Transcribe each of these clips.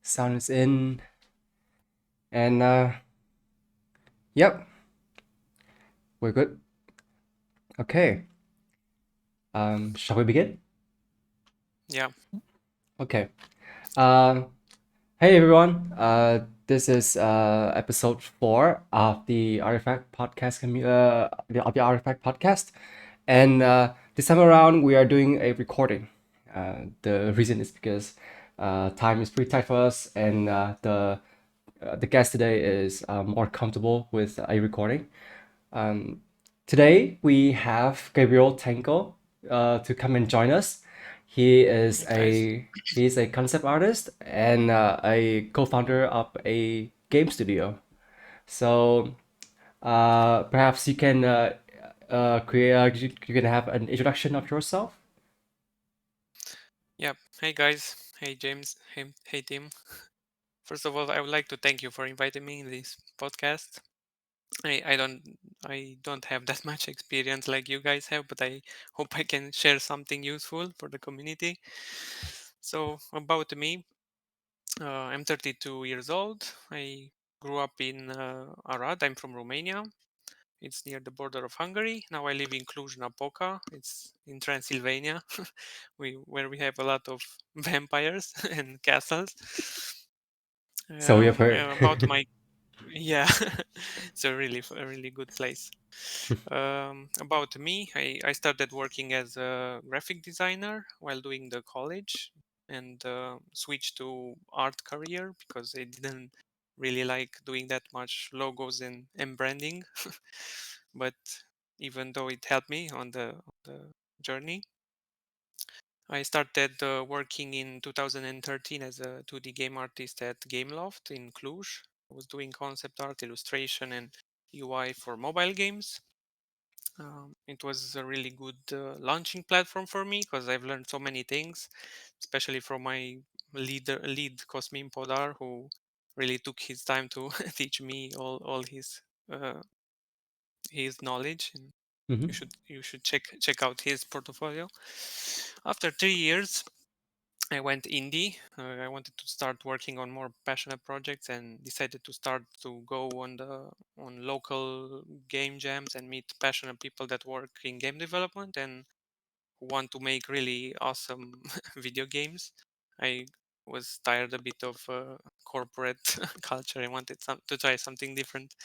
Sound is in. And yep, we're good. Okay. Shall we begin? Yeah. Okay. Uh, hey everyone. This is episode 4 of the Artefact Podcast of the Artefact Podcast. And this time around we are doing a recording. The reason is because time is pretty tight for us, and the guest today is more comfortable with a recording. Um, Today we have Gabriel Tanko to come and join us. He is Hey guys. a concept artist and a co-founder of a game studio. So perhaps you can you can have an introduction of yourself. Yeah. Hey guys. Hey James. Hey Tim. First of all, I would like to thank you for inviting me in this podcast. I don't have that much experience like you guys have, but I hope I can share something useful for the community. So about me, I'm 32 years old. I grew up in Arad. I'm from Romania. It's near the border of Hungary. Now I live in Cluj-Napoca. It's in Transylvania, where we have a lot of vampires and castles. So we have heard. About my yeah, it's a really good place. About me, I started working as a graphic designer while doing the college and switched to art career because I didn't really like doing that much logos and branding. But even though it helped me on the journey, I started working in 2013 as a 2D game artist at Gameloft in Cluj. I was doing concept art, illustration, and UI for mobile games. It was a really good launching platform for me because I've learned so many things, especially from my lead Cosmin Podar, who really took his time to teach me all uh, his knowledge. And Mhm. you should check out his portfolio. After 3 years, I went indie. I wanted to start working on more passionate projects and decided to start to go on local game jams and meet passionate people that work in game development and who want to make really awesome video games. I was tired a bit of corporate culture. I wanted to try something different.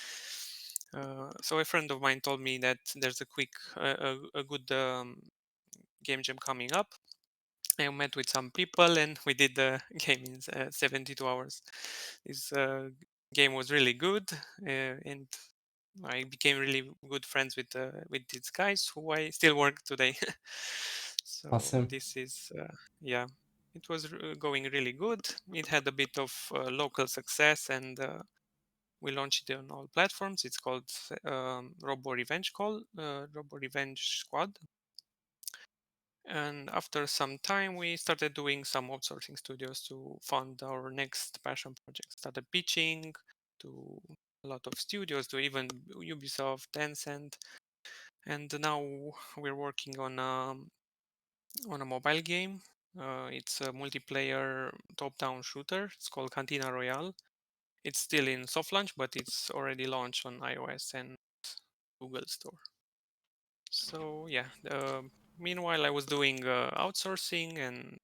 So a friend of mine told me that there's a good game jam coming up. I met with some people and we did the game in 72 hours. This game was really good, and I became really good friends with these guys who I still work today. So Awesome. this is yeah, it was going really good. It had a bit of local success, and we launched it on all platforms. It's called Robo Revenge Squad. And after some time, we started doing some outsourcing studios to fund our next passion project. Started pitching to a lot of studios, to even Ubisoft, Tencent, and now we're working on a mobile game. It's a multiplayer top-down shooter. It's called Cantina Royale. It's still in soft launch, but it's already launched on iOS and Google Store. So yeah, meanwhile I was doing outsourcing and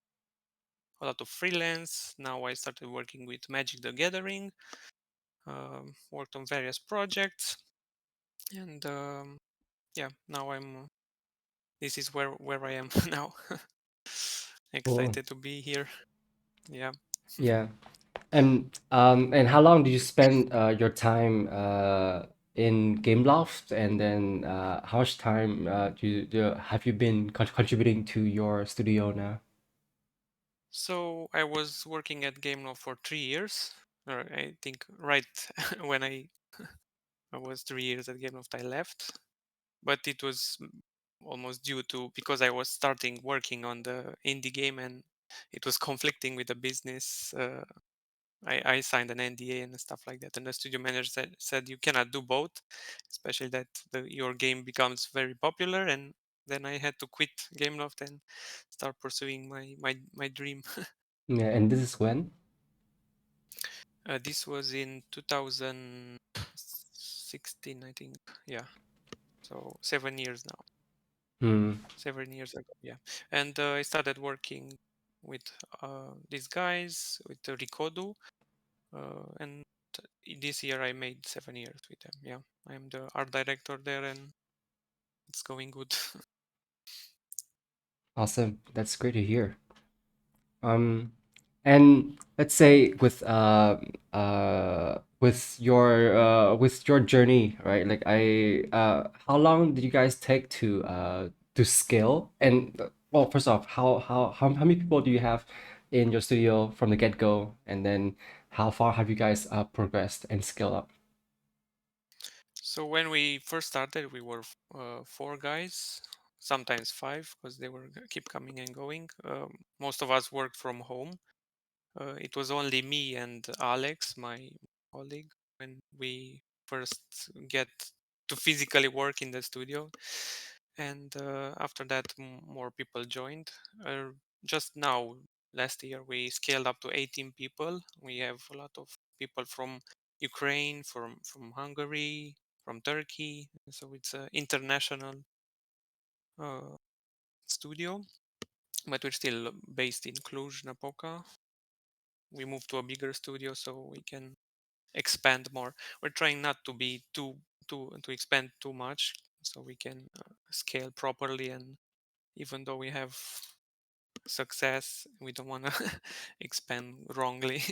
a lot of freelance. Now I started working with Magic the Gathering, worked on various projects, and yeah, now this is where I am now. Cool. Excited to be here. Yeah. Yeah. And how long did you spend your time in Gameloft, and then how much time have you been contributing to your studio now? So I was working at Game for 3 years. Or I think right when I was 3 years at Game I left, but it was almost due to because I was starting working on the indie game and it was conflicting with the business. I signed an NDA and stuff like that, and the studio manager said you cannot do both, especially that your game becomes very popular. And then I had to quit Gameloft and start pursuing my dream. Yeah, and this is when? This was in 2016, I think. Yeah, so 7 years now. Hmm. 7 years ago, yeah. And I started working with these guys with the Rikodu, and this year I made 7 years with them. Yeah, I'm the art director there, and it's going good. Awesome. That's great to hear. Um, and let's say with your journey, right? Like how long did you guys take to scale? And well, first off, how many people do you have in your studio from the get-go? And then how far have you guys progressed and scaled up? So when we first started, we were four guys, sometimes five, because they were keep coming and going. Most of us worked from home. It was only me and Alex, my colleague, when we first get to physically work in the studio. And after that, more people joined. Just now, last year, we scaled up to 18 people. We have a lot of people from Ukraine, from Hungary, from Turkey. So it's an international uh, studio, but we're still based in Cluj-Napoca. We moved to a bigger studio so we can expand more. We're trying not to be to expand too much, so we can scale properly. And even though we have success, we don't want to expand wrongly.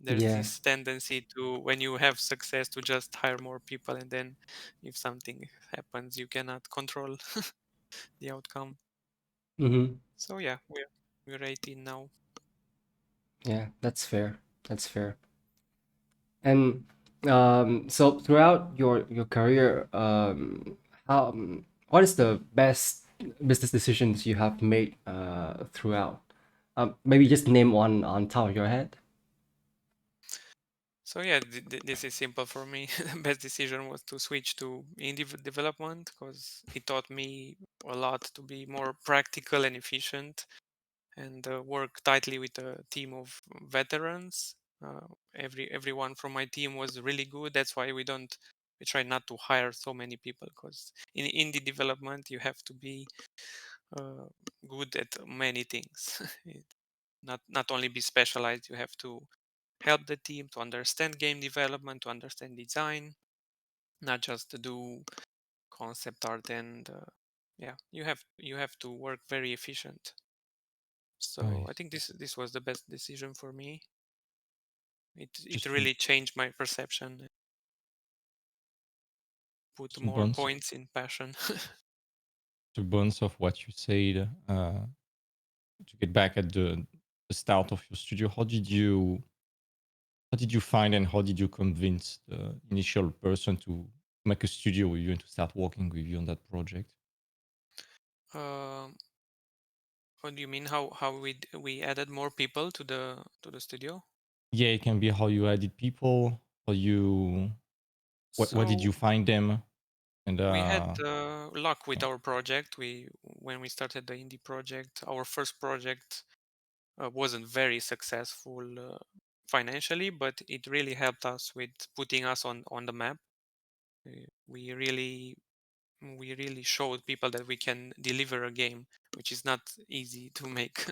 There's Yeah. this tendency to, when you have success, to just hire more people, and then if something happens, you cannot control the outcome. Mm-hmm. So yeah, we're 18 now. Yeah, that's fair. That's fair. And so throughout your career, what is the best business decisions you have made throughout? Maybe just name one on top of your head. So yeah, this is simple for me. The best decision was to switch to indie development because it taught me a lot to be more practical and efficient, and work tightly with a team of veterans. Everyone from my team was really good. That's why we try not to hire so many people, because in indie development you have to be uh, good at many things. Not only be specialized, you have to help the team to understand game development, to understand design, not just to do concept art. And yeah, you have to work very efficient. So I Nice. think this was the best decision for me. It Just to really changed my perception, put to more bounce points in passion. to bounce off what you said, to get back at the start of your studio, how did you find and how did you convince the initial person to make a studio with you and to start working with you on that project? um, what do you mean? How we added more people to the studio? Yeah, it can be how you added people, how you what did So you find them, and we had luck with our project. We When we started the indie project, our first project wasn't very successful financially, but it really helped us with putting us on the map. We really showed people that we can deliver a game, which is not easy to make,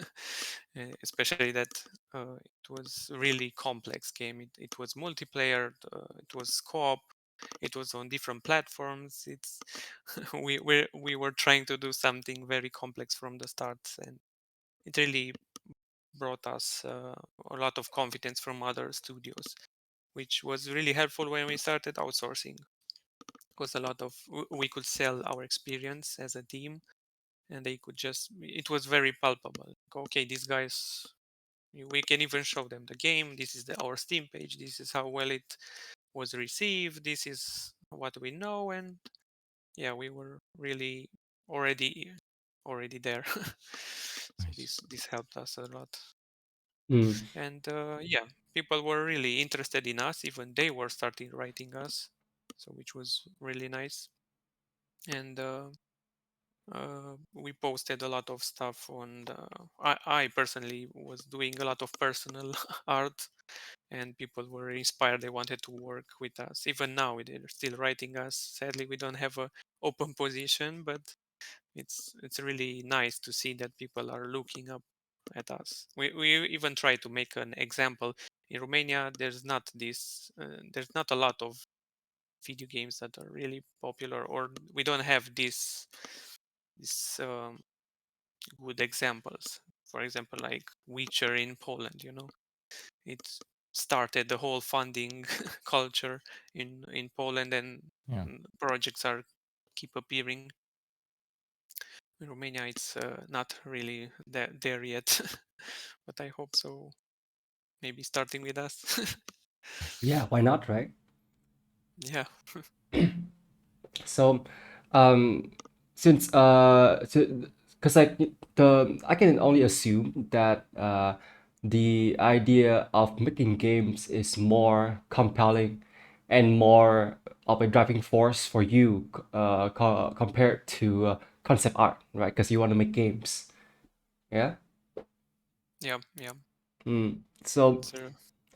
especially that it was a really complex game. It was multiplayer, it was co-op, it was on different platforms. It's we were trying to do something very complex from the start, and it really brought us a lot of confidence from other studios, which was really helpful when we started outsourcing, because a lot of we could sell our experience as a team, and they could just, it was very palpable. Like, okay, these guys, we can even show them the game. This is our Steam page. This is how well it was received. This is what we know. And yeah, we were really already already there. So nice. this helped us a lot. Mm. And yeah, people were really interested in us. Even they were starting writing us, so which was really nice. And we posted a lot of stuff on the, I personally was doing a lot of personal art. and people were inspired. They wanted to work with us. Even now, they're still writing us. Sadly, we don't have a open position, but it's really nice to see that people are looking up at us. We even try to make an example. In Romania, there's not a lot of video games that are really popular, or we don't have this good examples. For example, like Witcher in Poland, it started the whole funding culture in Poland, and Yeah. projects are keep appearing. In Romania, it's not really there yet, but I hope so. Maybe starting with us. Yeah, why not, right? Yeah. So, since because like the I can only assume that the idea of making games is more compelling and more of a driving force for you compared to concept art, right? Because you want to make games, yeah. Yeah. Yeah. So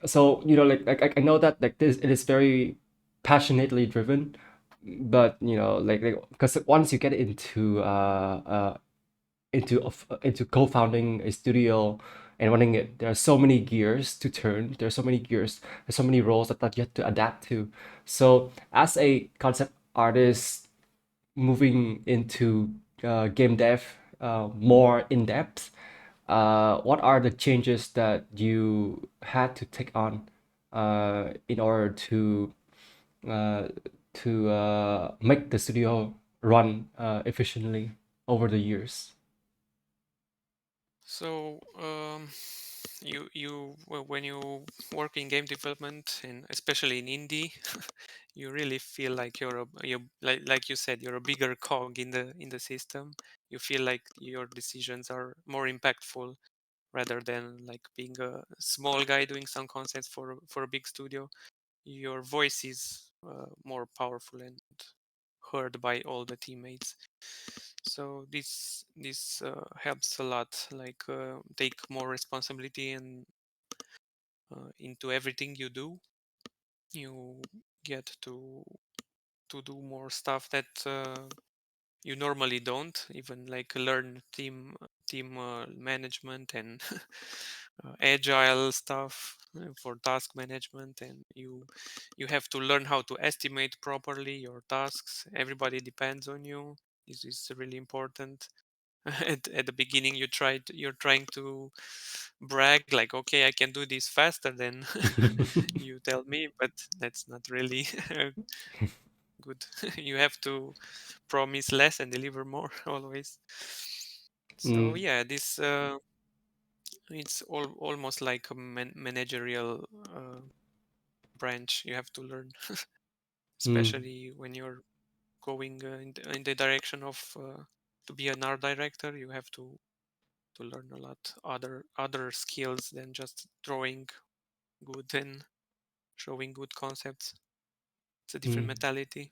So like I know that like this it is very passionately driven, but like because once you get into co-founding a studio and running it, there are so many gears to turn, there's so many gears, there's so many roles that you have to adapt to. So as a concept artist moving into game dev more in depth, what are the changes that you had to take on in order uh, to make the studio run efficiently over the years? So when you work in game development, and especially in indie, you really feel like you like you said, you're a bigger cog in the system. You feel like your decisions are more impactful rather than like being a small guy doing some concepts for a big studio. Your voice is more powerful and heard by all the teammates. So this helps a lot, like take more responsibility and into everything you do. You get to do more stuff that you normally don't, even like learn team management and agile stuff for task management, and you have to learn how to estimate properly your tasks. Everybody depends on you. This is really important. At the beginning, you're trying to brag like, okay, I can do this faster than you tell me, but that's not really good. You have to promise less and deliver more always. So Mm, yeah, this it's almost like a managerial branch you have to learn, mm, especially when you're going in the direction of to be an art director. You have to learn a lot other skills than just drawing good and showing good concepts. It's a different mm. mentality.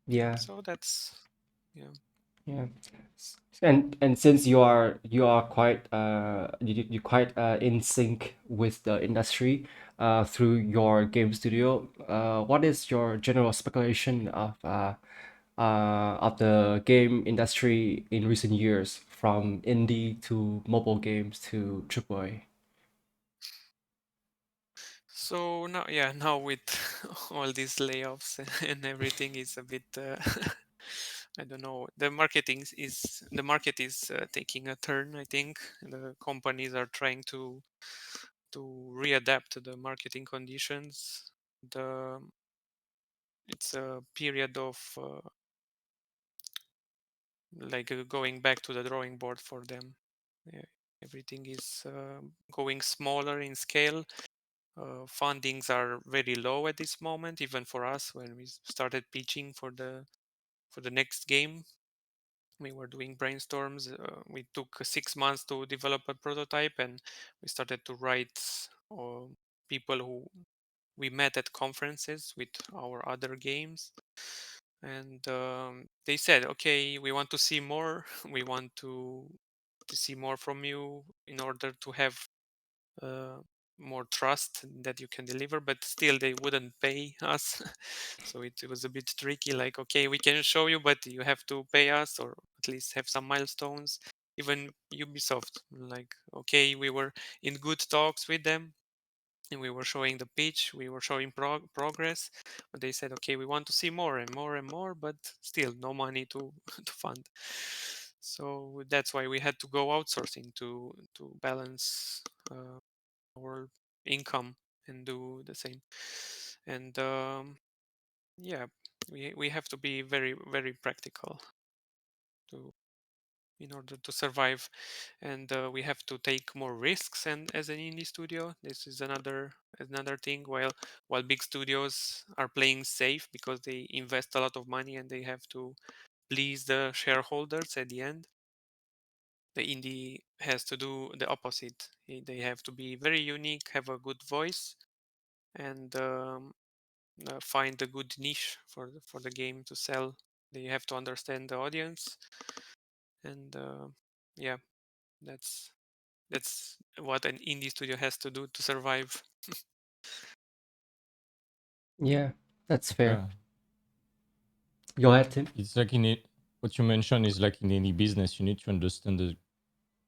Yeah, So that's yeah. yeah. And since you are quite you quite in sync with the industry through your game studio, what is your general speculation of the game industry in recent years, from indie to mobile games to AAA? So now, yeah, now with all these layoffs and everything is a bit, I don't know. The market is taking a turn. I think the companies are trying to readapt to the marketing conditions. The It's a period of like going back to the drawing board for them. Yeah, everything is going smaller in scale. Fundings are very low at this moment, even for us. When we started pitching for the next game, we were doing brainstorms. We took 6 months to develop a prototype, and we started to write people who we met at conferences with our other games, and they said, okay, we want to see more. We want to see more from you in order to have uh, more trust that you can deliver, but still they wouldn't pay us. So it was a bit tricky, like, okay, we can show you, but you have to pay us, or at least have some milestones. Even Ubisoft, like, okay, we were in good talks with them, and we were showing the pitch, we were showing progress, but they said, okay, we want to see more and more and more, but still no money to to fund. So that's why we had to go outsourcing to balance our income and do the same. And yeah, we have to be very, very practical to in order to survive, and we have to take more risks. And as an indie studio, this is another thing. While big studios are playing safe because they invest a lot of money and they have to please the shareholders at the end, the indie has to do the opposite. They have to be very unique, have a good voice, and find a good niche for the game to sell. They have to understand the audience, and yeah, that's that's what an indie studio has to do to survive. Yeah, that's fair. Yeah. Go ahead, Tim. It's like in it, what you mentioned is like in any business, you need to understand the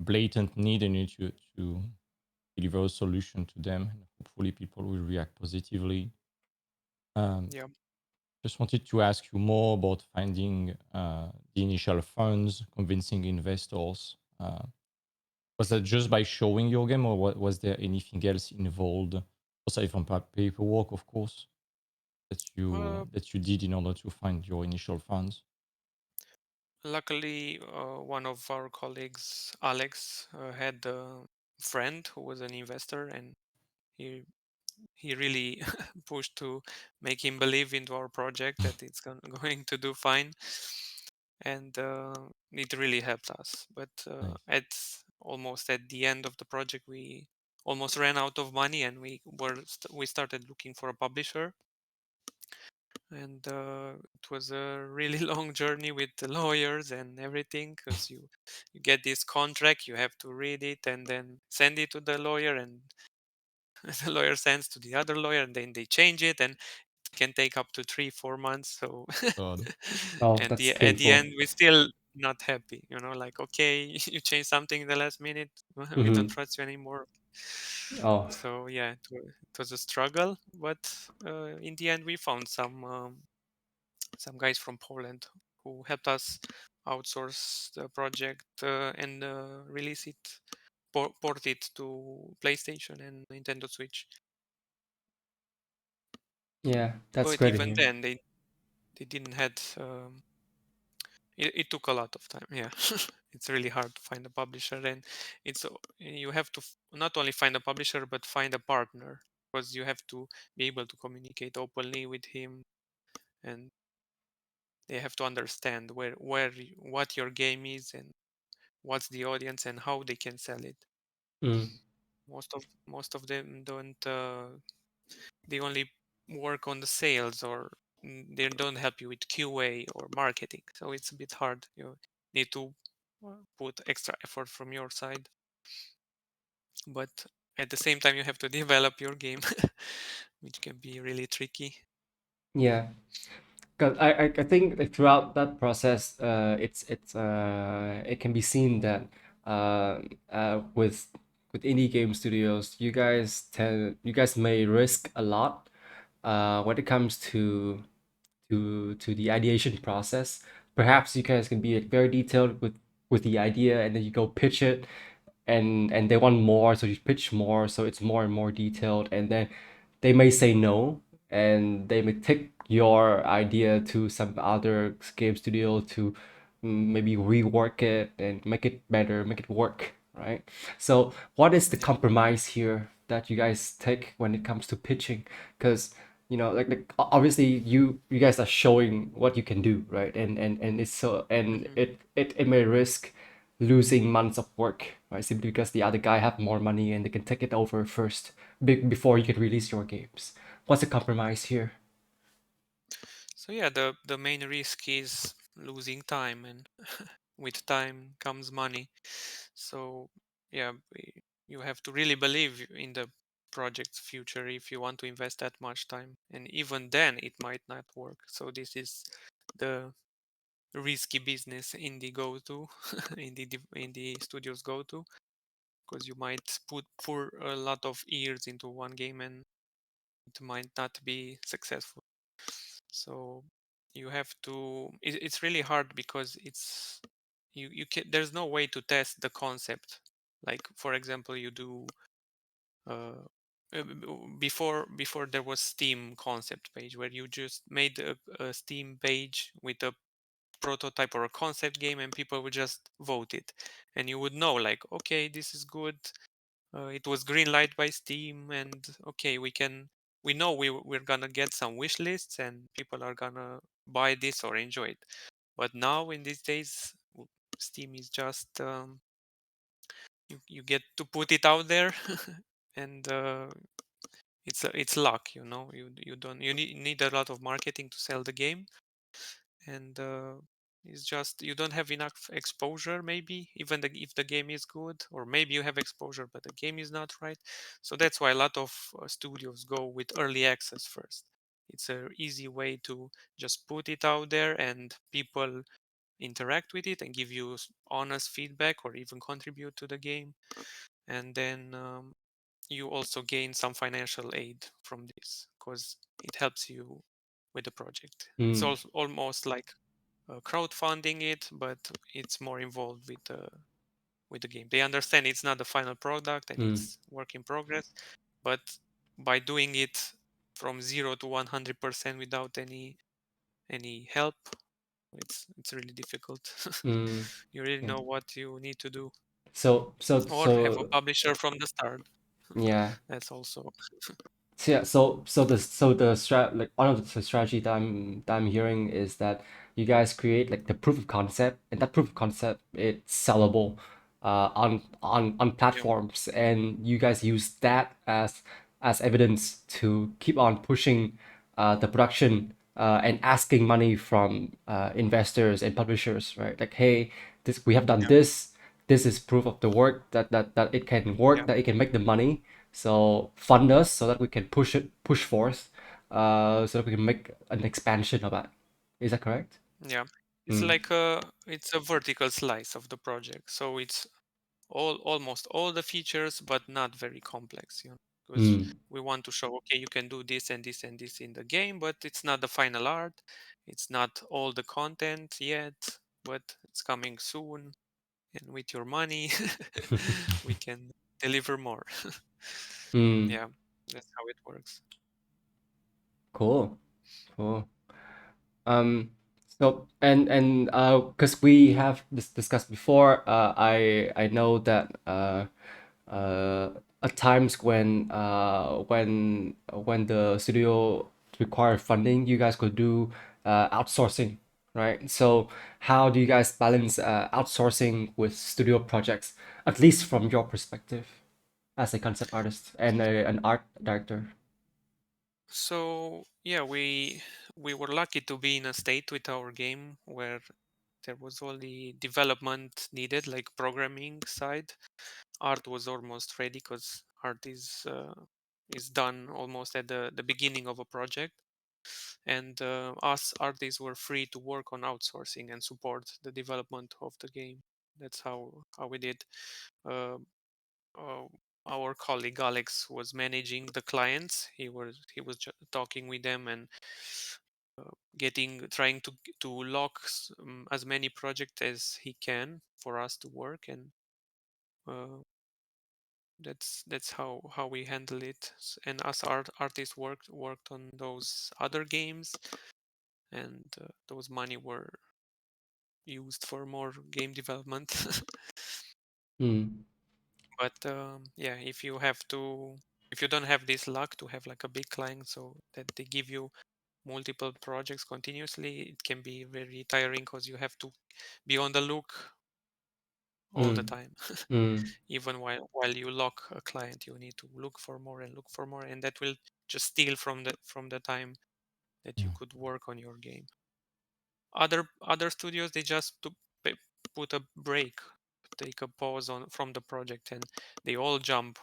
blatant need and you need to deliver a solution to them. And hopefully, people will react positively. Um, Yeah. just wanted to ask you more about finding the initial funds, convincing investors. Was that just by showing your game, or was there anything else involved, aside from paperwork, of course, Uh, that you did in order to find your initial funds? Luckily, one of our colleagues, Alex, had a friend who was an investor, and he he really pushed to make him believe into our project that it's going to do fine, and it really helped us. But Nice. almost at the end of the project, we almost ran out of money, and we started looking for a publisher. And it was a really long journey with the lawyers and everything, because you get this contract, you have to read it and then send it to the lawyer, and the lawyer sends to the other lawyer, and then they change it, and it can take up to 3-4 months. So God. Oh, and that's at the painful. end we still not happy, like, okay, you change something in the last minute, we don't Mm-hmm. trust you anymore. Oh, So yeah, it was a struggle, but in the end we found some guys from Poland who helped us outsource the project, and release it, port it to PlayStation and Nintendo Switch. yeah, that's But great to even hear. then, they didn't had. It took a lot of time. Yeah, it's really hard to find a publisher, and you have to not only find a publisher but find a partner, because you have to be able to communicate openly with him, and they have to understand what your game is, and what's the audience, and how they can sell it. Mm, Most of them don't. They only work on the sales, or they don't help you with QA or marketing. So it's a bit hard. You need to put extra effort from your side, but at the same time you have to develop your game, which can be really tricky. yeah. Because I think that throughout that process, it can be seen that uh, with indie game studios, you guys may risk a lot when it comes to the ideation process. Perhaps you guys can be very detailed with the idea, and then you go pitch it, and they want more, so you pitch more, so it's more and more detailed, and then they may say no, and they may take your idea to some other game studio to maybe rework it and make it better, make it work, right? So what is the Yeah. compromise here that you guys take when it comes to pitching? Because obviously you guys are showing what you can do, right? And it's so, and hmm it may risk losing months of work, right? Simply because the other guy have more money and they can take it over first, before you can release your games. What's the compromise here? So yeah, the main risk is losing time, and with time comes money. So yeah, you have to really believe in the project's future if you want to invest that much time, and even then it might not work. So this is the risky business indie go to indie studios go to, because you might pour a lot of years into one game and it might not be successful. So you have to it's really hard because you can there's no way to test the concept. Like, for example, you do uh, before there was Steam concept page, where you just made a Steam page with a prototype or a concept game and people would just vote it, and you would know, like, okay, this is good, it was green light by Steam, and okay, we know we're gonna get some wish lists and people are gonna buy this or enjoy it. But now in these days, Steam is just you get to put it out there and it's luck, you don't you need a lot of marketing to sell the game, and it's just you don't have enough exposure, maybe even if the game is good, or maybe you have exposure but the game is not right. So that's why a lot of studios go with early access first. It's a easy way to just put it out there and people interact with it and give you honest feedback or even contribute to the game, and then you also gain some financial aid from this because it helps you with the project. It's Mm. also almost like crowdfunding it, but it's more involved with the game. They understand it's not the final product and Mm. it's work in progress, but by doing it from 0 to 100% without any help, it's really difficult. Mm. You really Yeah. know what you need to do, So so or have a so publisher from the start. yeah. That's also So yeah, so the like one of the strategy that I'm hearing is that you guys create like the proof of concept, and that proof of concept it's sellable on yeah, platforms, and you guys use that as evidence to keep on pushing the production and asking money from investors and publishers, right? Like, hey, this we have done yeah, this. This is proof of the work that it can work, yeah, that it can make the money. So fund us so that we can push forth, so that we can make an expansion of that. Is that correct? yeah. It's Mm. like it's a vertical slice of the project, so it's almost all the features, but not very complex, because Mm. we want to show, okay, you can do this and this and this in the game, but it's not the final art. It's not all the content yet, but it's coming soon, and with your money, we can deliver more. Mm. Yeah, that's how it works. Cool. Cool. Um, so because we have discussed before, I know that uh, at times when the studio require funding, you guys could do outsourcing, right? So how do you guys balance outsourcing with studio projects, at least from your perspective as a concept artist and an art director? So yeah, we were lucky to be in a state with our game where there was only development needed, like programming side. Art was almost ready because art is done almost at the beginning of a project, and us artists were free to work on outsourcing and support the development of the game. That's how we did. Uh, uh, our colleague Alex was managing the clients. He was talking with them and trying to lock as many projects as he can for us to work, and uh, that's how we handle it. And us artists worked on those other games, and those money were used for more game development. Mm. But yeah, if you don't have this luck to have like a big client, so that they give you multiple projects continuously, it can be very tiring because you have to be on the look all the Mm. time. Mm. Even while you lock a client, you need to look for more and look for more, and that will just steal from the time that you Mm. could work on your game. Other studios, they just put a break, take a pause on from the project, and they all jump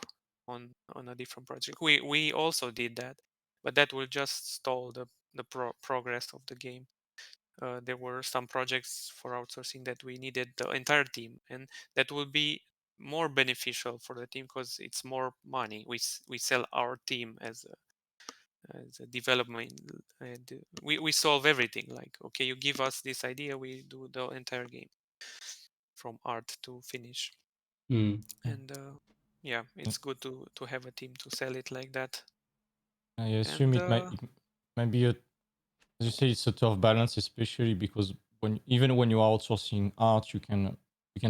on a different project. We also did that, but that will just stall the progress of the game. There were some projects for outsourcing that we needed the entire team, and that will be more beneficial for the team because it's more money. We sell our team as a development, and we solve everything. Like, okay, you give us this idea, we do the entire game from art to finish. Mm. And yeah, it's good to have a team to sell it like that. I assume And it might be as you say, it's a tough balance, especially because even when you're outsourcing art, you can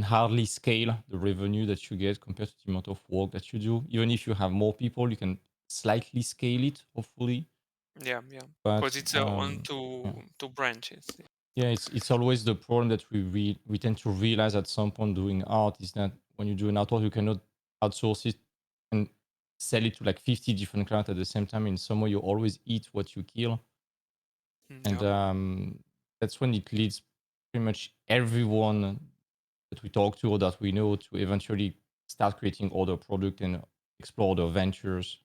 hardly scale the revenue that you get compared to the amount of work that you do. Even if you have more people, you can slightly scale it, hopefully. yeah, because But it's on yeah. two branches. Yeah, it's always the problem that we tend to realize at some point doing art is that when you do an artwork, you cannot outsource it and sell it to like 50 different clients at the same time. In some way, you always eat what you kill, and Yeah, that's when it leads pretty much everyone that we talk to or that we know to eventually start creating other product and explore other ventures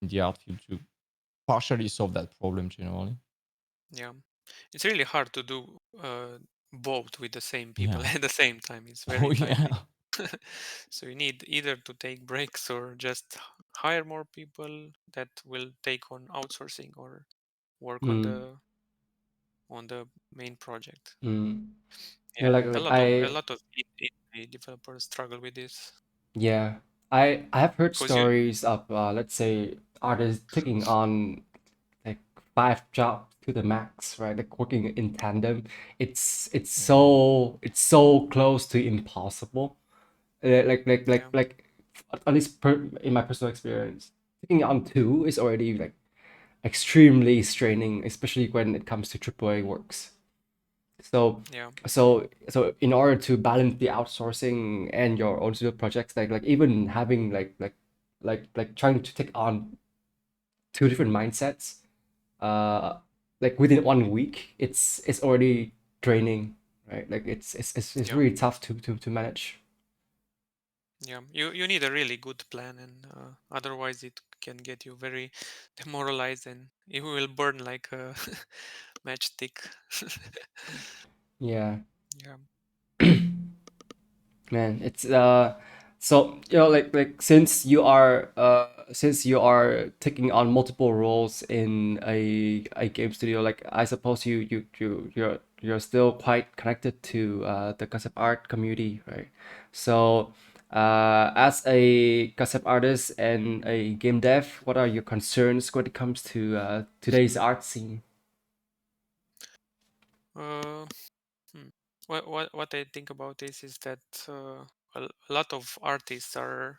in the art field to partially solve that problem generally. yeah. It's really hard to do both with the same people Yeah. at the same time. It's Oh very yeah. tiring. So you need either to take breaks or just hire more people that will take on outsourcing or work Mm. on the main project. Mm. Yeah, Yeah, like a I lot of indie developers struggle with this yeah, I have heard because you stories of let's say artists taking on like 5 jobs to the max, right? Like working in tandem. Wow. It's so close to impossible. yeah At least in my personal experience, taking on two is already like extremely straining, especially when it comes to AAA works. So yeah so in order to balance the outsourcing and your own studio projects, like even having like trying to take on two different mindsets, uh, like within 1 week, it's already draining, right? Like it's yeah really tough to manage. yeah. You need a really good plan, and otherwise it can get you very demoralized, and you will burn like a matchstick. Yeah. Yeah. Man, it's so like since you are taking on multiple roles in a game studio, like I suppose you're still quite connected to the concept art community, right? So as a concept artist and a game dev, what are your concerns when it comes to today's art scene? Uh, hmm. What I think about this is that a lot of artists are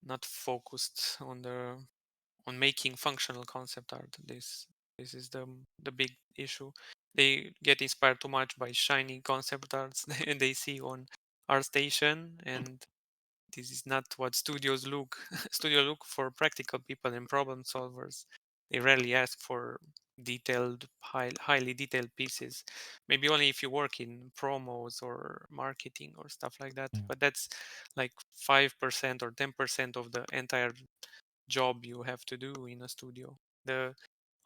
not focused on making functional concept art. This is the big issue. They get inspired too much by shiny concept arts they see on ArtStation, and this is not what studios look. Studio look for practical people and problem solvers. They rarely ask for highly detailed pieces. Maybe only if you work in promos or marketing or stuff like that. Yeah. But that's like 5% or 10% of the entire job you have to do in a studio. The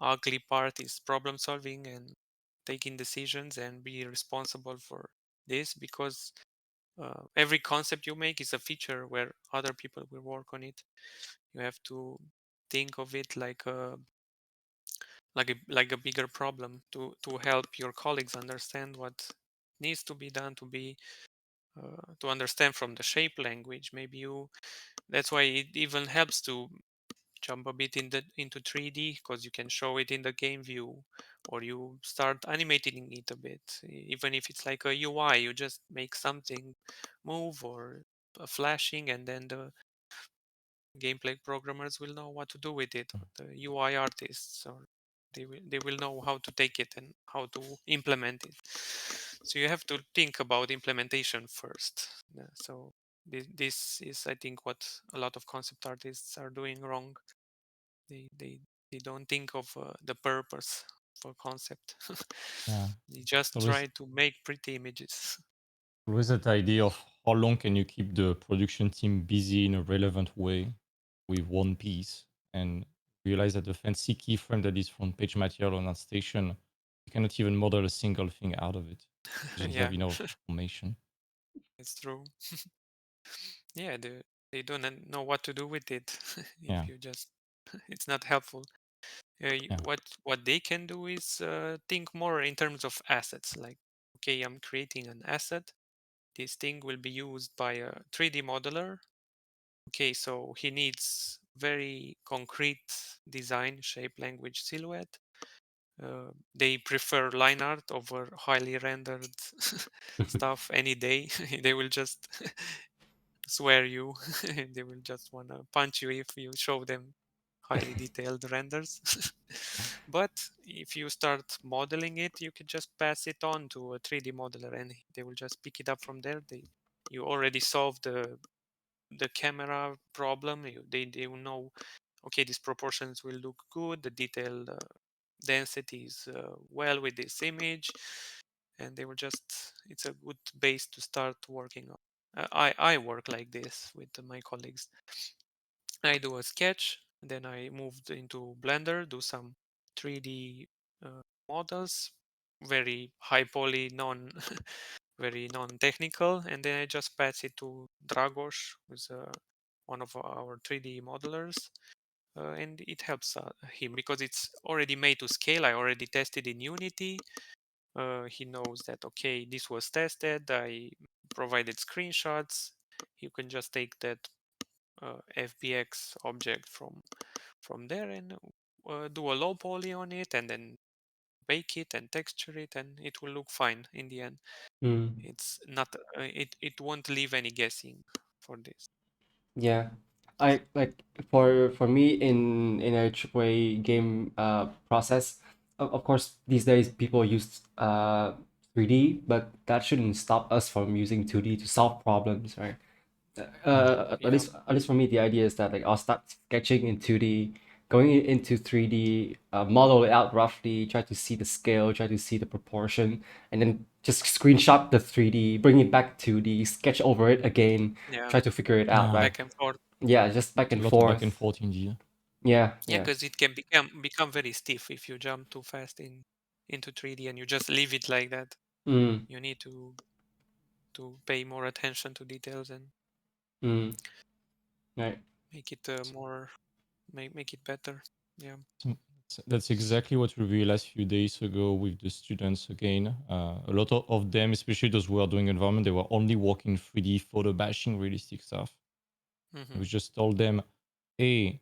ugly part is problem solving and taking decisions and be responsible for this, because every concept you make is a feature where other people will work on it. You have to think of it like a bigger problem to help your colleagues understand what needs to be done, to understand from the shape language. Maybe you That's why it even helps to jump a bit into 3D, because you can show it in the game view, or you start animating it a bit. Even if it's like a UI, you just make something move or a flashing, and then the gameplay programmers will know what to do with it, or the UI artists, or they will know how to take it and how to implement it. So you have to think about implementation first. So this is, I think, what a lot of concept artists are doing wrong. They they they don't think of the purpose for concept. Yeah. They just Always try to make pretty images. always that idea of how long can you keep the production team busy in a relevant way. with one piece and realize that the fancy keyframe that is front page material on ArtStation, you cannot even model a single thing out of it. You don't Yeah, have enough information. it's true. Yeah, they don't know what to do with it Yeah. if you just it's not helpful. Yeah. What they can do is think more in terms of assets. Like, okay, I'm creating an asset. This thing will be used by a 3D modeler. Okay, so he needs very concrete design, shape, language, silhouette. They prefer line art over highly rendered stuff any day. They will just swear you. They will just want to punch you if you show them highly detailed renders. But if you start modeling it, you can just pass it on to a 3D modeler and they will just pick it up from there. You already solved the camera problem. They will know, okay, these proportions will look good, the detail density is well with this image, and they will just, it's a good base to start working on. I work like this with my colleagues. I do a sketch, then I moved into Blender, do some 3D models, very high poly, non very non-technical, and then I just pass it to Dragos, who's one of our 3D modelers, and it helps him because it's already made to scale. I already tested in Unity. He knows that, okay, this was tested. I provided screenshots. You can just take that FBX object from there and do a low poly on it, and then bake it and texture it, and it will look fine in the end. Mm. It's not it won't leave any guessing for this. Yeah, I like for me in a AAA game process. Of course, these days people use 3D, but that shouldn't stop us from using 2D to solve problems, right? Yeah, At least for me, the idea is that like I'll start sketching in 2D, going into 3D, model it out roughly, try to see the scale, try to see the proportion, and then just screenshot the 3D, bring it back to 2D, sketch over it again, yeah, try to figure it out, Yeah. right? back and forth. Yeah, just back It's a and lot of back and forth. forth indeed. Yeah, Yeah, yeah. because it can become very stiff if you jump too fast into 3D and you just leave it like that. Mm, You need to pay more attention to details and mm, right. make it more make it better. Yeah. That's exactly what we realized a few days ago with the students again. A lot of them, especially those who are doing environment, they were only working 3D photo bashing realistic stuff. Hmm. We just told them, hey,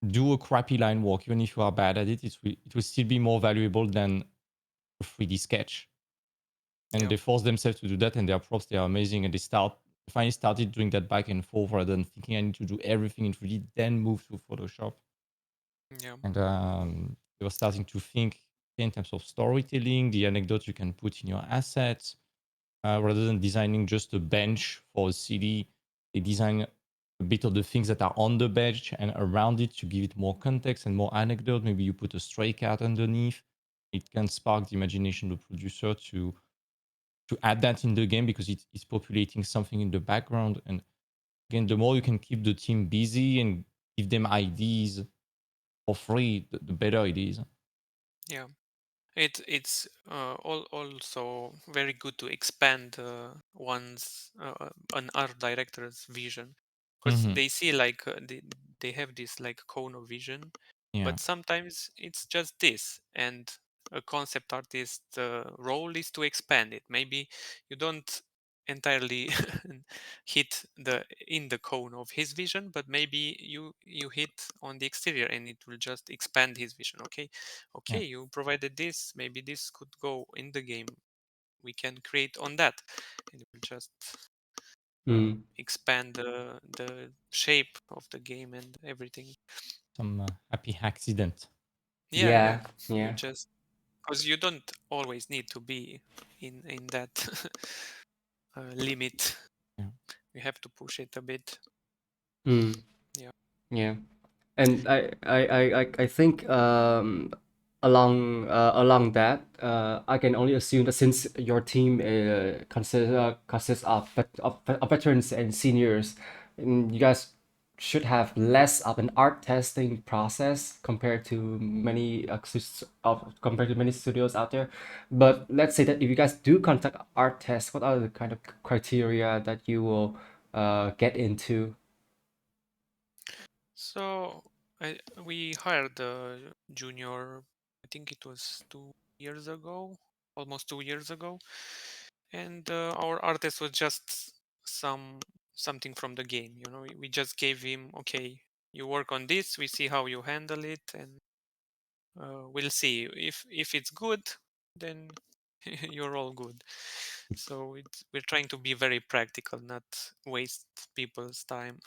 do a crappy line work. Even if you are bad at it, it will still be more valuable than a 3D sketch. And Yeah. they force themselves to do that, and their props, they are amazing. And they finally started doing that back and forth rather than thinking I need to do everything in 3D, then move to Photoshop. Yeah. And they were starting to think in terms of storytelling, the anecdote you can put in your assets, rather than designing just a bench for a city. They design a bit of the things that are on the bench and around it to give it more context and more anecdote. Maybe you put a stray cat underneath. It can spark the imagination of the producer to add that in the game because it's populating something in the background. And again, the more you can keep the team busy and give them ideas for free, the better it is. Yeah. It's also very good to expand one's an art director's vision, because Mm-hmm. they see like they have this like cone of vision, Yeah. but sometimes it's just this, and a concept artist role is to expand it. Maybe you don't entirely hit the cone of his vision, but maybe you hit on the exterior and it will just expand his vision. Yeah. Okay, you provided this, maybe this could go in the game, we can create on that, and it will just Mm, expand the shape of the game and everything. Some happy accident. Yeah, yeah, you yeah. just, because you don't always need to be in that limit, Yeah. you have to push it a bit. Mm, Yeah. yeah. And I think along that I can only assume that since your team consists of veterans and seniors, and you guys should have less of an art testing process compared to many studios out there. But let's say that if you guys do conduct art tests, what are the kind of criteria that you will get into? So we hired a junior, I think it was 2 years ago, almost 2 years ago, and our artist was just some something from the game. We just gave him, okay, you work on this, we see how you handle it, and we'll see if it's good, then you're all good. So we're trying to be very practical, not waste people's time.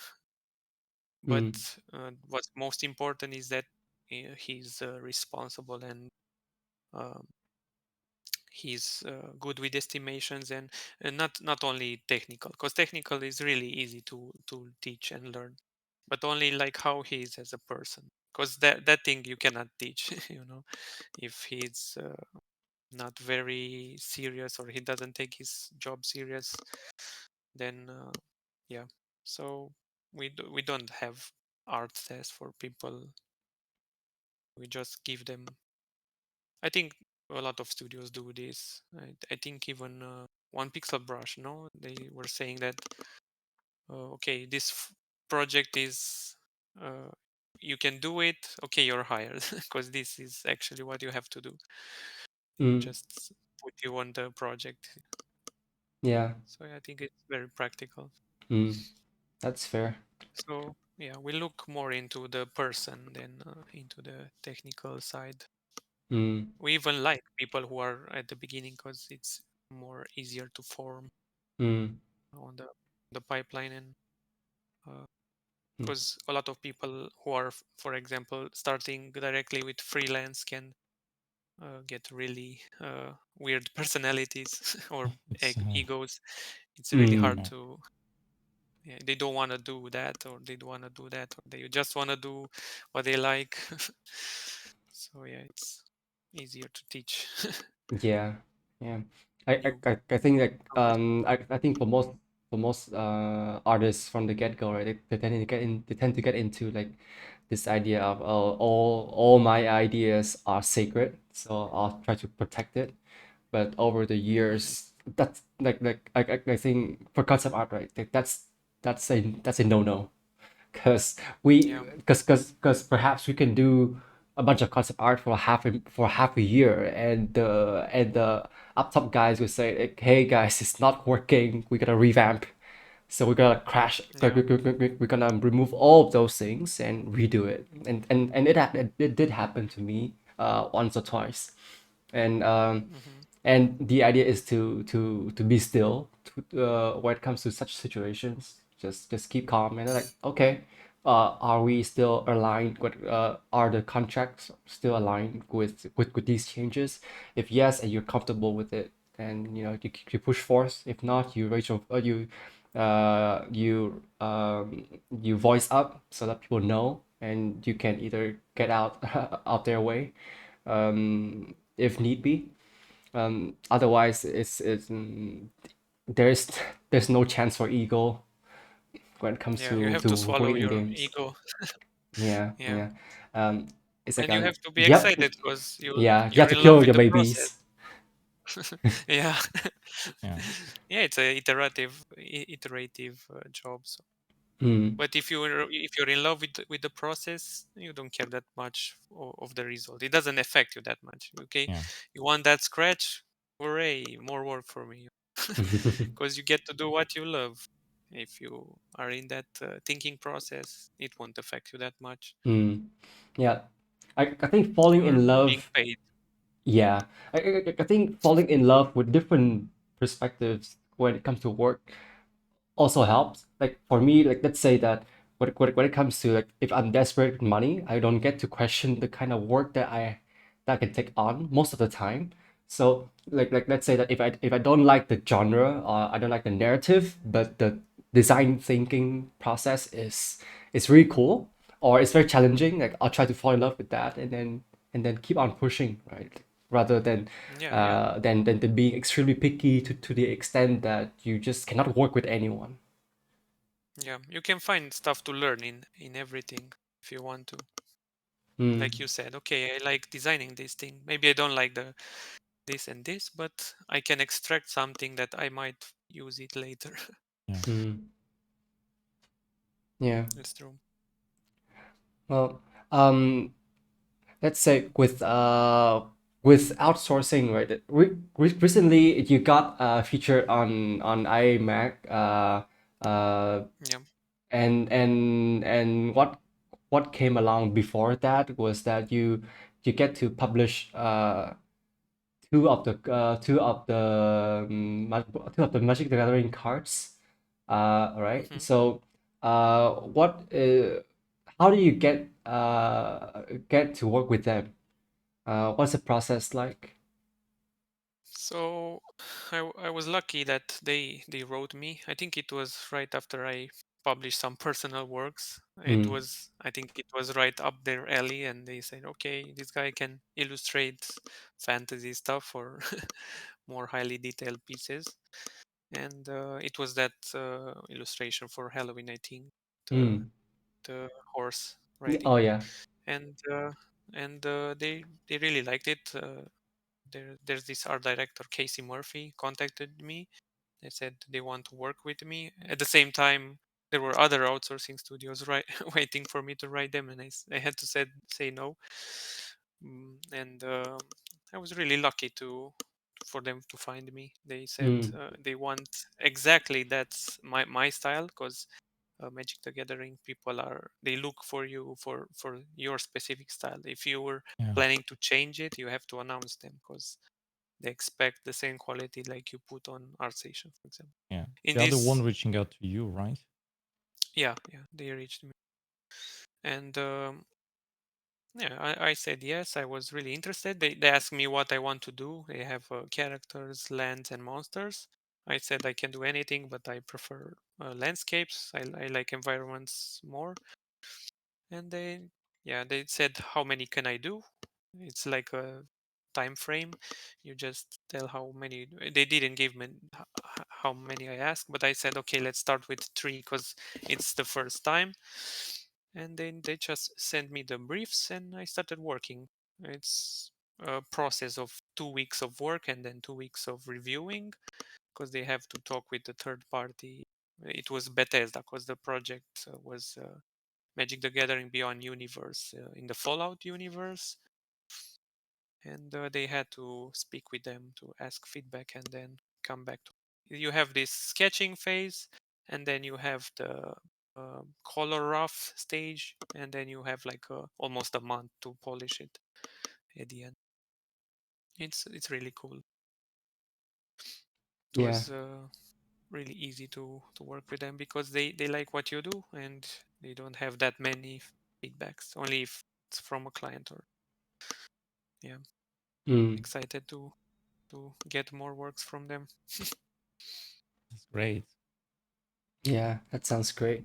But Mm, what's most important is that he's responsible, and um, he's good with estimations, and not only technical, because technical is really easy to teach and learn, but only like how he is as a person, because that thing you cannot teach. If he's not very serious, or he doesn't take his job serious, then yeah. So we don't have art tests for people. We just give them. I think a lot of studios do this. I think even One Pixel Brush, no, they were saying that okay, this project is you can do it. Okay, you're hired, because this is actually what you have to do. They mm, just put you on the project. yeah, So I think it's very practical. mm, that's fair. So yeah, we look more into the person than into the technical side. Mm, We even like people who are at the beginning, because it's more easier to form mm, on the pipeline, and mm. because a lot of people who are, for example, starting directly with freelance can get really weird personalities or It's egos. It's really hard Mm, yeah, to. Yeah, they don't want to do that, or they don't want to do that, or they just want to do what they like. So yeah, it's easier to teach yeah, yeah. I, I, new I think like newcomers. I think for most artists from the get-go, right, they tend to get into like this idea of, oh, all my ideas are sacred, so I'll try to protect it. But over the Mhm. years, that's I think for concept art, right, that's a no-no. Because we Yeah, because perhaps we can do a bunch of concept art for half a year, and the up top guys will say, like, hey guys, it's not working, we gotta revamp, so we're gonna crash, yeah, we're gonna remove all of those things and redo it. And it did happen to me once or twice. and um hmm, and the idea is to be still when it comes to such situations. Just keep calm and like, okay, are we still aligned with are the contracts still aligned with these changes? If yes, and you're comfortable with it, then you push forth. If not, you raise your you voice up so that people know, and you can either get out out their way, if need be. Otherwise, there's there's no chance for ego when it comes yeah. You have to to working swallow in your games. ego. Yeah, Yeah, yeah. Um, it's like and you have to be yep, excited because yeah. You have you're to in love kill with your the process. babies. Yeah, yeah, yeah. It's a iterative job. So. Mm, But if you're in love with the process, you don't care that much of the result. It doesn't affect you that much. Okay, yeah, you want that scratch? Hooray! More work for me, because you get to do what you love. If you are in that thinking process, it won't affect you that much. mm. Yeah, I think falling You're in being love. paid. Yeah, I think falling in love with different perspectives when it comes to work also helps. Like for me, like let's say that when it comes to, like, if I'm desperate with money, I don't get to question the kind of work that I can take on most of the time. So like let's say that if I don't like the genre, or I don't like the narrative, but the design thinking process is really cool, or it's very challenging, like I'll try to fall in love with that, and then keep on pushing, right? Rather Yeah, yeah, than being extremely picky to the extent that you just cannot work with anyone. Yeah, you can find stuff to learn in everything if you want to. Mm, Like you said, okay, I like designing this thing. Maybe I don't like the this and this, but I can extract something that I might use it later. Yeah. mm, yeah. That's true. Well, let's say with outsourcing, right? Recently, you got featured on iMac. Yeah. And what came along before that was that you get to publish two of the Magic the Gathering cards, right? Hmm. So, what how do you get to work with them? What's the process like? So I was lucky that they wrote me. I think it was right after I published some personal works. Mm, I think it was right up their alley, and they said, okay, this guy can illustrate fantasy stuff or more highly detailed pieces. And it was that illustration for Halloween, I think, the mm. the horse Oh riding, yeah. and they really liked it. There's this art director, Casey Murphy, contacted me. They said they want to work with me. At the same time, there were other outsourcing studios waiting for me to write them, and I had to say no. And I was really lucky to for them to find me. They said Mm, they want exactly that's my style, because Magic the Gathering people they look for you for your specific style. If you were Yeah. planning to change it, you have to announce them, because they expect the same quality like you put on ArtStation, for example. Yeah. In They are the one this, reaching out to you, right? yeah, they reached me, and yeah, I said yes. I was really interested. They asked me what I want to do. They have characters, lands, and monsters. I said I can do anything, but I prefer landscapes. I like environments more. And they said, how many can I do? It's like a time frame. You just tell how many. They didn't give me how many I asked, but I said, okay, let's start with 3 because it's the first time. And then they just sent me the briefs and I started working. It's a process of 2 weeks of work and then 2 weeks of reviewing, because they have to talk with the third party. It was Bethesda because the project was Magic the Gathering Beyond Universe in the Fallout universe, and they had to speak with them to ask feedback and then come back to. You have this sketching phase, and then you have the color rough stage, and then you have like almost a month to polish it at the end. It's really cool. It yeah. was really easy to work with them because they like what you do, and they don't have that many feedbacks. Only if it's from a client. Or yeah, Mm, excited to get more works from them. That's great. yeah. That sounds great.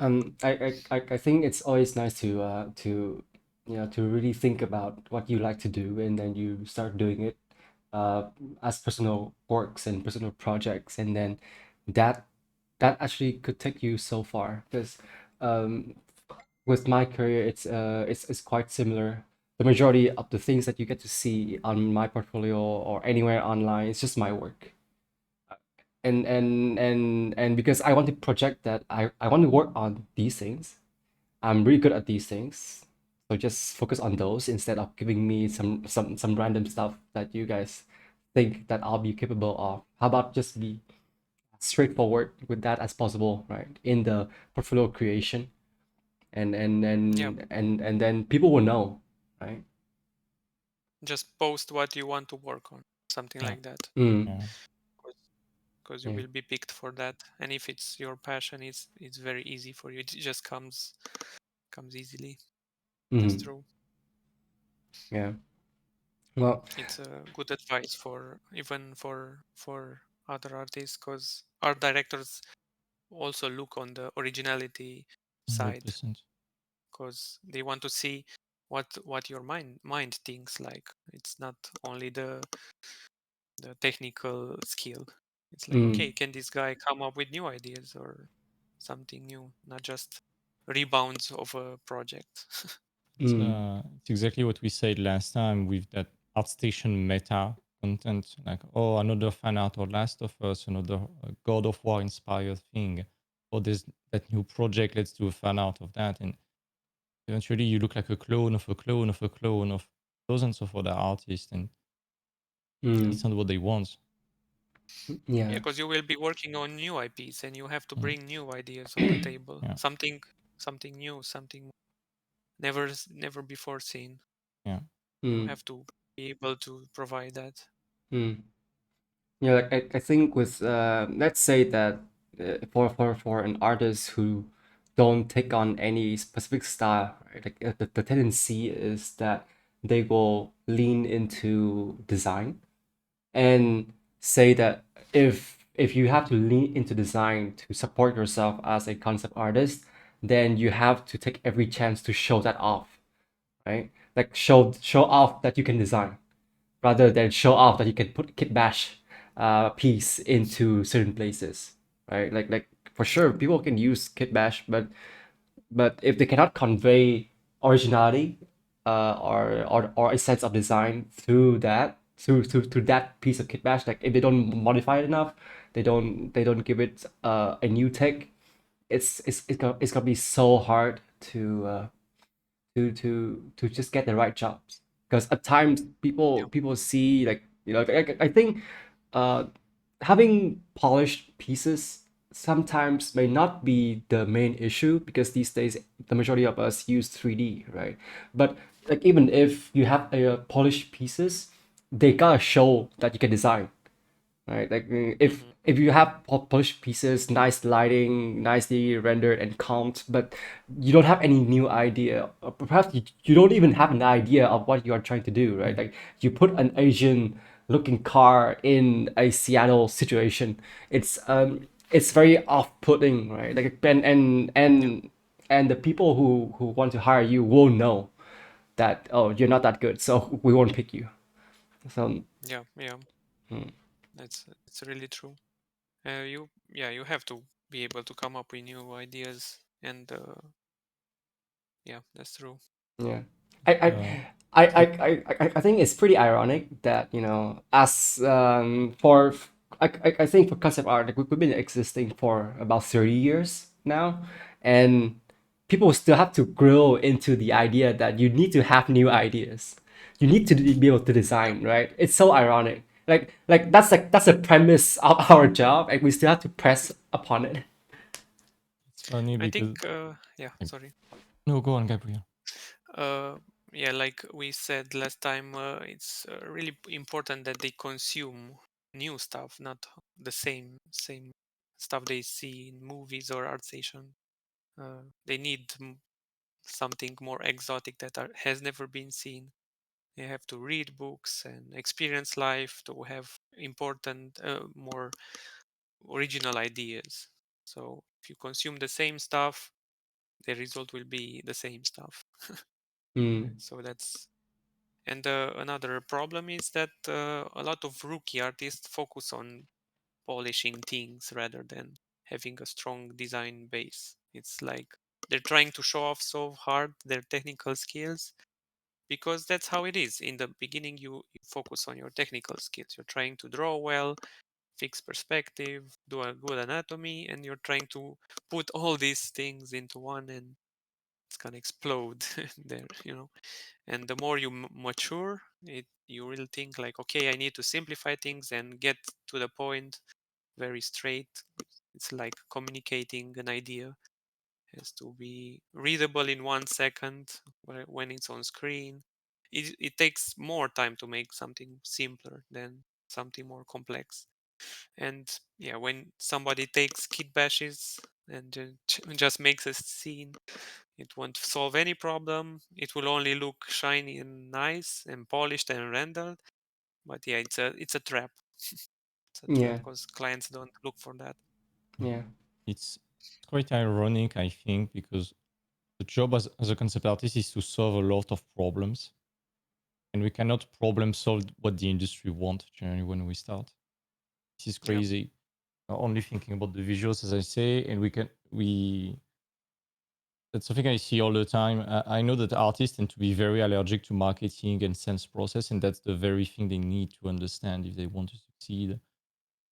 I think it's always nice to to really think about what you like to do and then you start doing it uh, as personal works and personal projects, and then that that actually could take you so far. Because um, with my career, it's quite similar. The majority of the things that you get to see on my portfolio or anywhere online, it's just my work. And because I want to project that I want to work on these things. I'm really good at these things. So just focus on those instead of giving me some random stuff that you guys think that I'll be capable of. How about just be straightforward with that as possible, right? In the portfolio creation, Yeah, and then people will know, right? just post what you want to work on, something Yeah. like that, Mm, Yeah. because you yeah. will be picked for that. And if it's your passion, it's very easy for you. It just comes easily. That's Mm, true. yeah. Well, It's a good advice for even for other artists, because art directors also look on the originality side, 100%. because they want to see what your mind thinks. Like, it's not only the technical skill. It's like, mm, okay, can this guy come up with new ideas? Or something new, not just rebounds of a project. It's exactly what we said last time with that ArtStation meta content, like, oh, another fan art or Last of Us, another God of War inspired thing, or there's that new project, let's do a fan art of that. And eventually you look like a clone of a clone of a clone of dozens of other artists, and it's not what they want. Yeah, Yeah. because you will be working on new IPs and you have to Mm. bring new ideas on the table. Yeah. Something new, something never before seen. Yeah. You Mm. have to be able to provide that. Mm. Yeah, like I think with let's say that for an artist who don't take on any specific style, right? Like the tendency is that they will lean into design and say that if you have to lean into design to support yourself as a concept artist, then you have to take every chance to show that off, right? Like show off that you can design rather than show off that you can put kit bash piece into certain places, right? Like for sure Yeah, people can use kit bash, but if they cannot convey originality or a sense of design through through that piece of kit bash, like if they don't modify it enough, they don't give it a new take, it's gonna be so hard to just get the right jobs, because at times yeah, people see, like, I think uh having polished pieces sometimes may not be the main issue, because these days the majority of us use 3D, right? But like even if you have a polished pieces, they gotta show that you can design, right? Like hmm if you have polished pieces, nice lighting, nicely rendered and comped, but you don't have any new idea, or perhaps you don't even have an idea of what you are trying to do, right? Like you put an Asian looking car in a Seattle situation, it's very off-putting, right? Like yeah, and the people who want to hire you will know that, oh, you're not that good, so we won't pick you. So yeah. mm, That's really true. You have to be able to come up with new ideas, and yeah, that's true. yeah. I I Uh, I I so, I think it's pretty ironic that, as for I think for concept art, like we've been existing for about 30 years now, and people still have to grow into the idea that you need to have new ideas. You need to be able to Yeah, design, right? It's so ironic. That's a premise of our job, and we still have to press upon it. it's funny I think. because, Yeah, like, sorry. no, go on, Gabriel. Uh, yeah, like we said last time, it's really important that they consume new stuff, not the same stuff they see in movies or art station. They need something more exotic that has never been seen. They have to read books and experience life to have important, more original ideas. So if you consume the same stuff, the result will be the same stuff. Mm, So that's and another problem is that a lot of rookie artists focus on polishing things rather than having a strong design base. It's like they're trying to show off so hard their technical skills because that's how it is. In the beginning, you focus on your technical skills. You're trying to draw well, fix perspective, do a good anatomy, and you're trying to put all these things into one, and it's gonna explode there. And the more you mature, you will think like, okay, I need to simplify things and get to the point very straight. It's like communicating an idea. It has to be readable in 1 second when it's on screen. It takes more time to make something simpler than something more complex. And yeah, when somebody takes kit bashes and just makes a scene, it won't solve any problem. It will only look shiny and nice and polished and rendered. But yeah, it's a trap. It's a trap yeah, because clients don't look for that. yeah. It's quite ironic, I think, because the job as a concept artist is to solve a lot of problems, and we cannot problem solve what the industry wants generally when we start. This is Yeah, crazy. only thinking about the visuals, as I say, and we that's something I see all the time. I know that artists tend to be very allergic to marketing and sales process, and that's the very thing they need to understand if they want to succeed.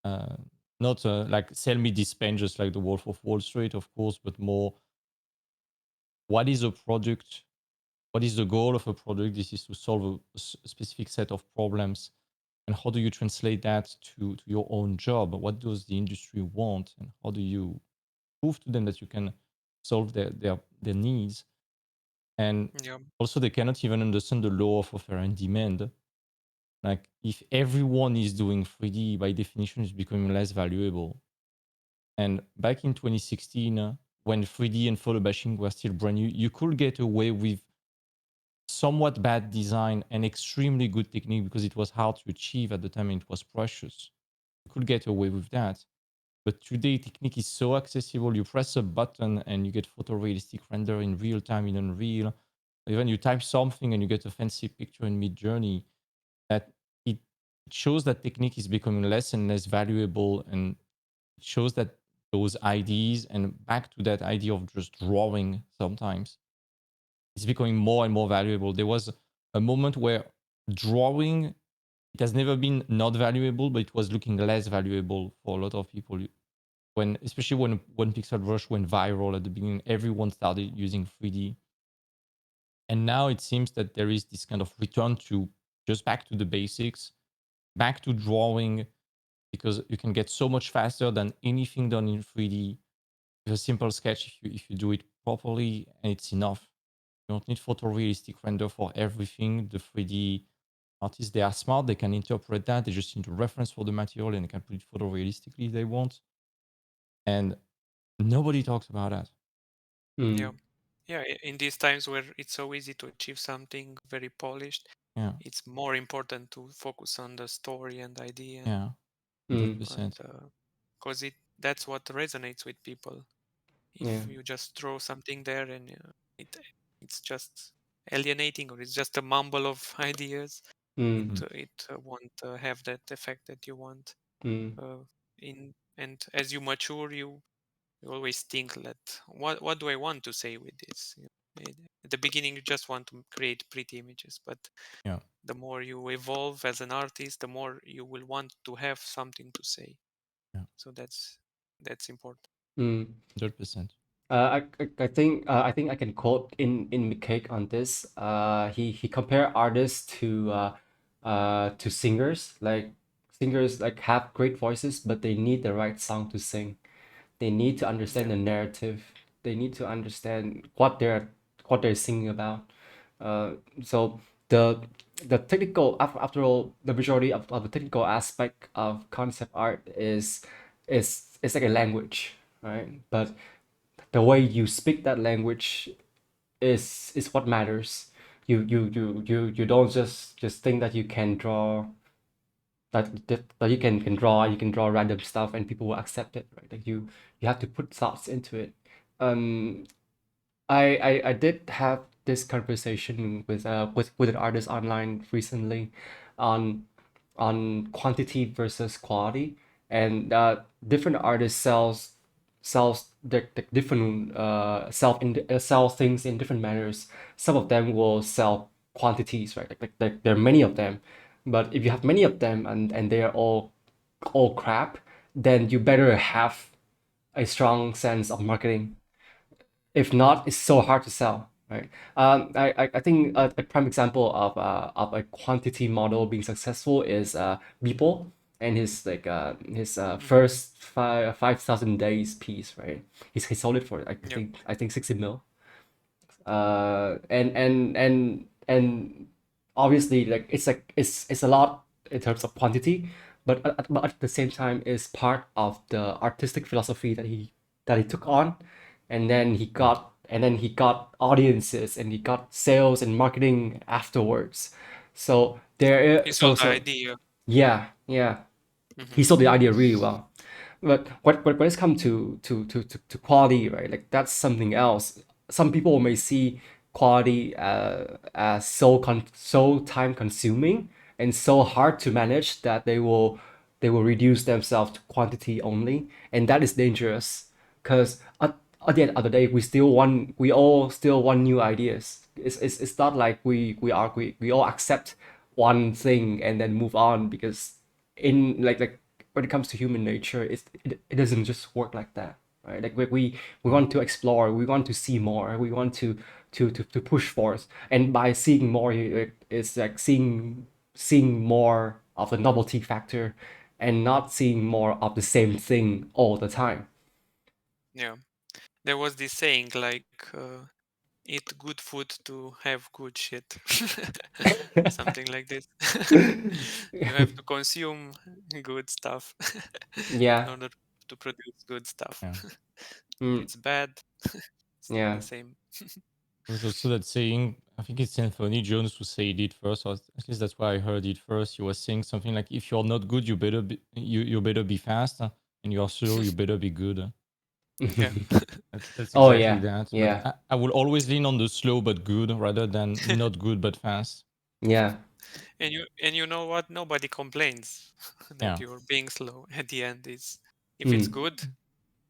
Uh, Not like sell me this pen just like the Wolf of Wall Street, of course, but more what is a product? What is the goal of a product? This is to solve a specific set of problems. And how do you translate that to your own job? What does the industry want? And how do you prove to them that you can solve their needs? And Yeah. also, they cannot even understand the law of offer and demand. Like, if everyone is doing 3D, by definition, it's becoming less valuable. And back in 2016, when 3D and photo bashing were still brand new, you could get away with somewhat bad design and extremely good technique because it was hard to achieve at the time and it was precious. You could get away with that. But today, technique is so accessible. You press a button and you get photorealistic render in real time in Unreal. Even you type something and you get a fancy picture in Mid-Journey. That it shows that technique is becoming less and less valuable, and it shows that those ideas, and back to that idea of just drawing sometimes, it's becoming more and more valuable. There was a moment where drawing, it has never been not valuable, but it was looking less valuable for a lot of people. When, especially when Pixel Brush went viral at the beginning, everyone started using 3D. And now it seems that there is this kind of return to just back to the basics, back to drawing, because you can get so much faster than anything done in 3D with a simple sketch if you do it properly, and it's enough. You don't need photorealistic render for everything. The 3D artists, they are smart, they can interpret that, they just need to reference for the material and they can put it photorealistically if they want. And nobody talks about that. Yeah. Mm. Yeah. In these times where it's so easy to achieve something very polished, Yeah, it's more important to focus on the story and idea, yeah, Mm. 100%. because that's what resonates with people. Yeah. If you just throw something there and it it's just alienating, or it's just a mumble of ideas, it Mm. Mm. won't have that effect that you want. Mm. Uh, in And as you mature, you always think that what do I want to say with this? At the beginning, you just want to create pretty images, but Yeah, the more you evolve as an artist, the more you will want to have something to say. yeah, So that's important. Mm. 100%. I think I can quote in Mikake on this. He compared artists to singers. Like singers like have great voices, but they need the right song to sing. They need to understand Yeah, the narrative. They need to understand what they're singing about. Uh, so the the technical after all, the majority of the technical aspect of concept art is like a language, right? But the way you speak that language is what matters. You don't just think that you can draw that you can draw random stuff and people will accept it, right? Like you have to put thoughts into it. Um, I did have this conversation with an artist online recently on quantity versus quality, and different artists sells the different sell things in different manners. Some of them will sell quantities, right? Like there are many of them, but if you have many of them and they are all crap, then you better have a strong sense of marketing. If not, it's so hard to sell, right? I think a prime example of a quantity model being successful is Beeple and his hmm first 5,000 days piece, right? He sold it for yeah, I think 60 mil. And obviously like it's a lot in terms of quantity, but at the same time is part of the artistic philosophy that he took on, and then he got audiences and he got sales and marketing afterwards. So yeah. there He is sold so the so idea. yeah, he hmm sold the idea really well. But when it's come to quality, right? Like that's something else. Some people may see quality as so time consuming and so hard to manage that they will they will reduce themselves to quantity only, and that is dangerous because at the end of the day, we all still want new ideas. It's not like we all accept one thing and then move on because in like when it comes to human nature, it doesn't just work like that, right? Like we want to explore, we want to see more, we want to push forth, and by seeing more, it's like seeing more of the novelty factor, and not seeing more of the same thing all the time. Yeah. There was this saying like, eat good food to have good shit. Something like this. You have to consume good stuff in Yeah. order to produce good stuff. Yeah. If Mm, it's bad, still yeah. the same. There's also that saying, I think it's Anthony Jones who said it first, or at least that's why I heard it first. He was saying something like, if you're not good, you better be fast, and you're slow, you better be good. Yeah. That's Oh exactly yeah. that. But Yeah. I will always lean on the slow but good rather than not good but fast. Yeah. And you know what? Nobody complains that Yeah. you're being slow. At the end, is if it's Mm, good,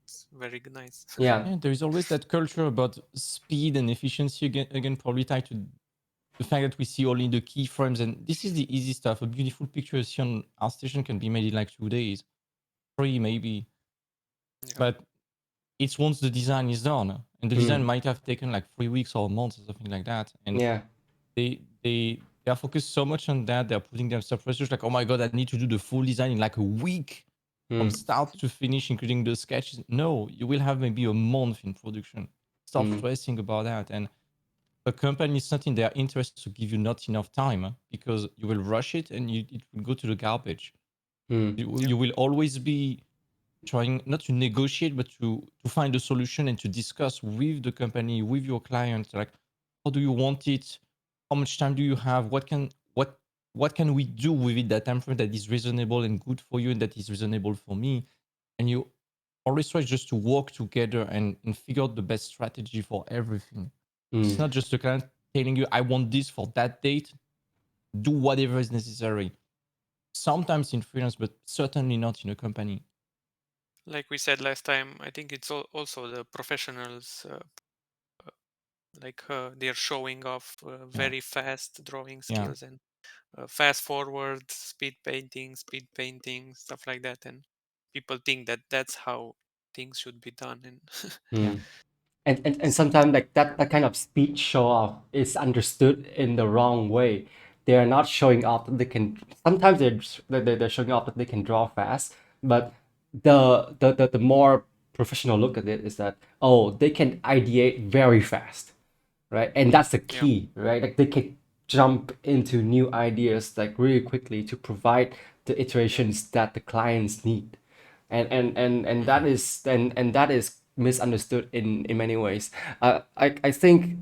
it's very nice. yeah. Yeah, there is always that culture about speed and efficiency again probably tied to the fact that we see only the keyframes, and this is the easy stuff. A beautiful picture you see on ArtStation can be made in like 2 days, 3 maybe. Yeah. But it's once the design is done, and the design Mm, might have taken like 3 weeks or a month or something like that. And yeah. they are focused so much on that, they're putting themselves pressure like, oh my god, I need to do the full design in like a week from Mm, start to finish, including the sketches. No, you will have maybe a month in production. Stop mm, stressing about that. And a company is not in their interest to give you not enough time, because you will rush it and it will go to the garbage. mm, Yeah. You will always be trying not to negotiate, but to find a solution and to discuss with the company, with your client, like, how do you want it? How much time do you have? What can we do with it that time frame that is reasonable and good for you and that is reasonable for me? And you always try just to work together and figure out the best strategy for everything. It's mm, not just the client telling you, I want this for that date, do whatever is necessary. Sometimes in freelance, but certainly not in a company. Like we said last time, I think it's also the professionals, like they're showing off Yeah. very fast drawing Yeah. skills and fast forward, speed painting, stuff like that. And people think that that's how things should be done. And Yeah. mm. And sometimes like that kind of speed show off is understood in the wrong way. They are not showing off that they can. Sometimes they're showing off that they can draw fast, but the more professional look at it is that, oh, they can ideate very fast, right? And that's the yeah, key, right? Like they can jump into new ideas like really quickly to provide the yeah, iterations that the clients need. And hmm that is and that is misunderstood in many ways. I think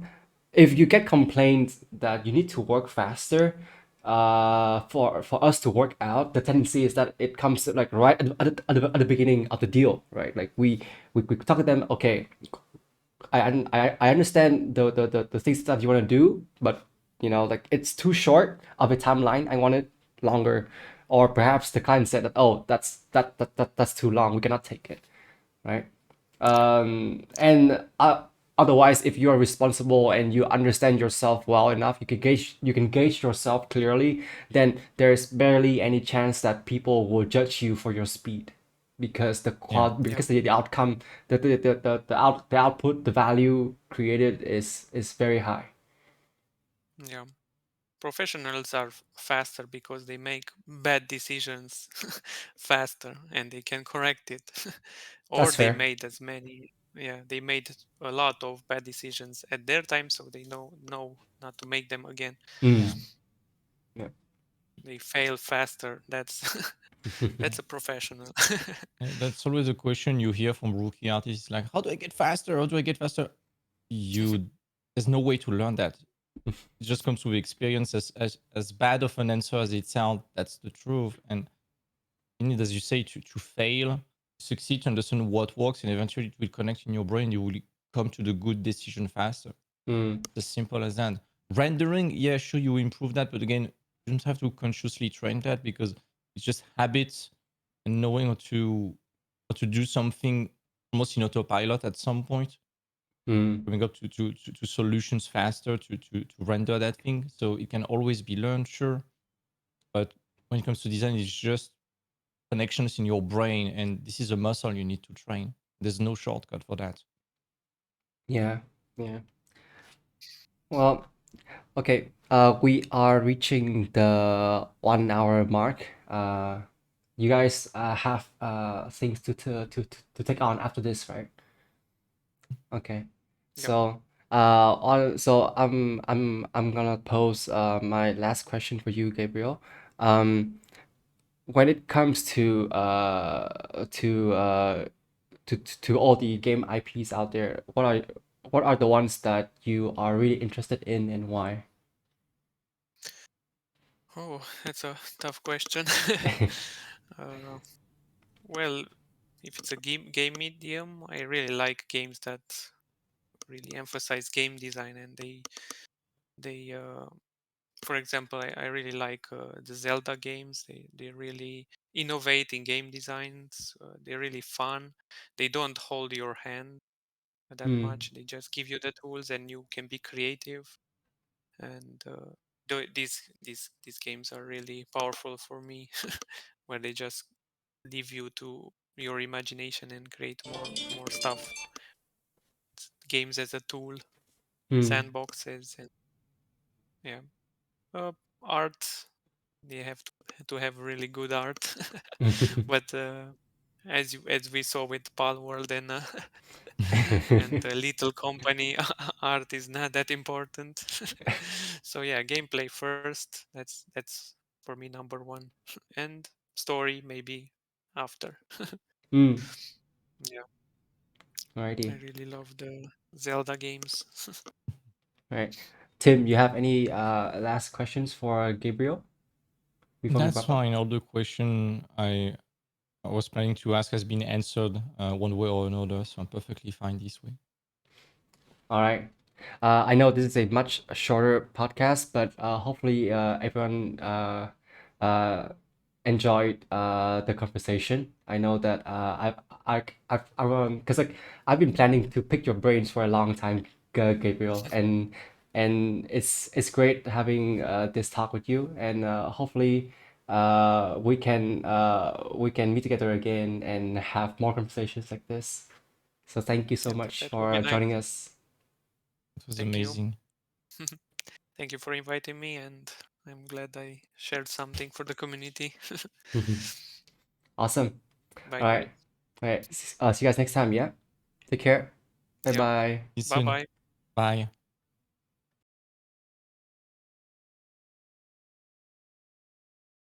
if you get complaints that you need to work faster, for us to work out, the tendency is that it comes to, like, right at the beginning of the deal, right? Like we talk to them, okay, I understand the things that you want to do, but like it's too short of a timeline. I want it longer, or perhaps the client said that, oh, that's too long. We cannot take it, right? yeah, And otherwise, if you are responsible and you understand yourself well enough, you can gauge yourself clearly. Then there's barely any chance that people will judge you for your speed, because Yeah. yeah, the outcome, the output, the value created is very high. yeah. Professionals are faster because they make bad decisions faster and they can correct it. Or That's they fair. made as many, yeah, they made a lot of bad decisions at their time, so they know not to make them again. Yeah. Mm. Yeah. They fail faster. That's that's a professional. That's always a question you hear from rookie artists, like, how do I get faster? How do I get faster? You There's no way to learn that. It just comes with experience. As bad of an answer as it sounds, that's the truth. And you need, as you say, to fail, succeed, to understand what works, and eventually it will connect in your brain. You will come to the good decision faster. Mm. As simple as that. Rendering, yeah, sure, you improve that, but again, you don't have to consciously train that because it's just habits. and knowing how to do something almost in autopilot at some point, coming up to solutions faster to render that thing. So it can always be learned, sure. But when it comes to design, it's just connections in your brain, and this is a muscle you need to train. There's no shortcut for that. Yeah, yeah. Well, okay. We are reaching the 1 hour mark. You guys have things to take on after this, right? Okay. Yep. So I'm gonna pose my last question for you, Gabriel. When it comes to all the game IPs out there, what are the ones that you are really interested in and why? Oh, that's a tough question. uh, well, if it's a game medium, I really like games that really emphasize game design, and they for example, I really like the Zelda games. They really innovate in game designs. They're really fun. They don't hold your hand that Mm, much. They just give you the tools, and you can be creative. And these games are really powerful for me, where they just leave you to your imagination and create more stuff. Games as a tool, mm. sandboxes, and yeah, uh, art. They have to have really good art, but as we saw with Pal World and and the Little Company, art is not that important. So yeah, gameplay first. That's for me number one, and story maybe after. Mm, Yeah, I alrighty. really love the Zelda games. Right. Tim, you have any last questions for Gabriel before we That's wrap up? fine. All the question I was planning to ask has been answered one way or another, so I'm perfectly fine this way. All right. I know this is a much shorter podcast, but hopefully everyone enjoyed the conversation. I know that because like I've been planning to pick your brains for a long time, Gabriel, and it's great having this talk with you, and hopefully we can meet together again and have more conversations like this. So thank you so Yep, much that would be for nice. joining us. It was Thank you. amazing. Thank you for inviting me, and I'm glad I shared something for the community. Awesome. Bye, All right. guys. All right. See you guys next time. Yeah. Take care. Bye Yep. bye. See you Bye soon. bye. Bye.